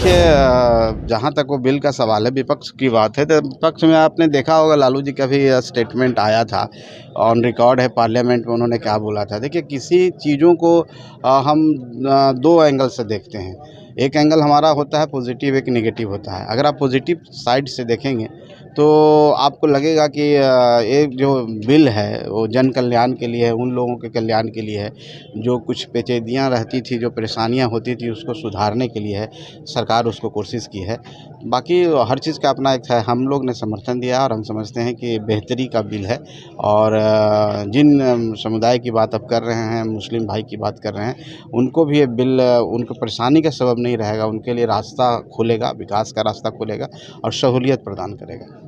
देखिए जहाँ तक वो बिल का सवाल है, विपक्ष की बात है, तो विपक्ष में आपने देखा होगा लालू जी का भी स्टेटमेंट आया था, ऑन रिकॉर्ड है पार्लियामेंट में उन्होंने क्या बोला था। देखिए किसी चीज़ों को हम दो एंगल से देखते हैं। एक एंगल हमारा होता है पॉजिटिव, एक नेगेटिव होता है। अगर आप पॉजिटिव साइड से देखेंगे तो आपको लगेगा कि ये जो बिल है वो जन कल्याण के लिए है, उन लोगों के कल्याण के लिए है जो कुछ पेचीदियाँ रहती थी, जो परेशानियाँ होती थी उसको सुधारने के लिए है। सरकार उसको कोशिश की है। बाकी हर चीज़ का अपना एक है, हम लोग ने समर्थन दिया और हम समझते हैं कि बेहतरी का बिल है। और जिन समुदाय की बात आप कर रहे हैं, मुस्लिम भाई की बात कर रहे हैं, उनको भी ये बिल उनको परेशानी का सबब नहीं रहेगा, उनके लिए रास्ता खोलेगा, विकास का रास्ता खोलेगा और सहूलियत प्रदान करेगा।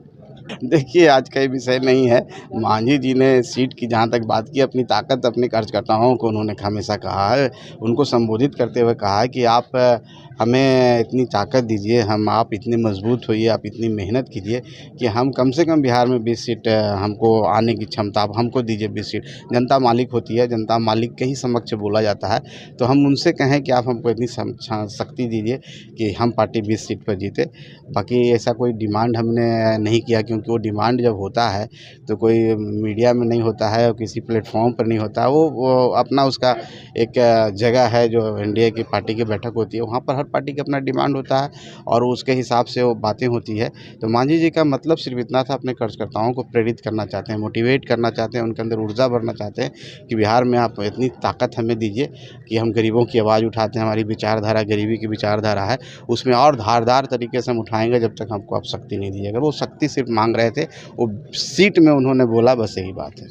देखिए आज का ये विषय नहीं है। मांझी जी ने सीट की जहाँ तक बात की, अपनी ताकत अपने कार्यकर्ताओं को उन्होंने हमेशा कहा है, उनको संबोधित करते हुए कहा है कि आप हमें इतनी ताकत दीजिए, आप इतने मजबूत होइए, आप इतनी मेहनत कीजिए कि हम कम से कम बिहार में 20 सीट हमको आने की क्षमता आप हमको दीजिए 20 सीट। जनता मालिक होती है, जनता मालिक के ही समक्ष बोला जाता है, तो हम उनसे कहें कि आप हमको इतनी शक्ति दीजिए कि हम पार्टी 20 सीट पर जीते। बाकी ऐसा कोई डिमांड हमने नहीं किया, क्योंकि वो डिमांड जब होता है तो कोई मीडिया में नहीं होता है और किसी प्लेटफॉर्म पर नहीं होता है। वो अपना उसका एक जगह है जो एनडीए की पार्टी की बैठक होती है, वहाँ पर हर पार्टी का अपना डिमांड होता है और उसके हिसाब से वो बातें होती है। तो मांझी जी का मतलब सिर्फ इतना था, अपने कार्यकर्ताओं को प्रेरित करना चाहते हैं, मोटिवेट करना चाहते हैं, उनके अंदर ऊर्जा भरना चाहते हैं कि बिहार में आप इतनी ताकत हमें दीजिए कि हम गरीबों की आवाज़ उठाते हैं। हमारी विचारधारा गरीबी की विचारधारा है, उसमें और धारदार तरीके से हम उठाएंगे जब तक हमको आप शक्ति नहीं दीजिएगा। वो शक्ति सिर्फ मांग रहे थे, वो सीट में उन्होंने बोला, बस यही बात है।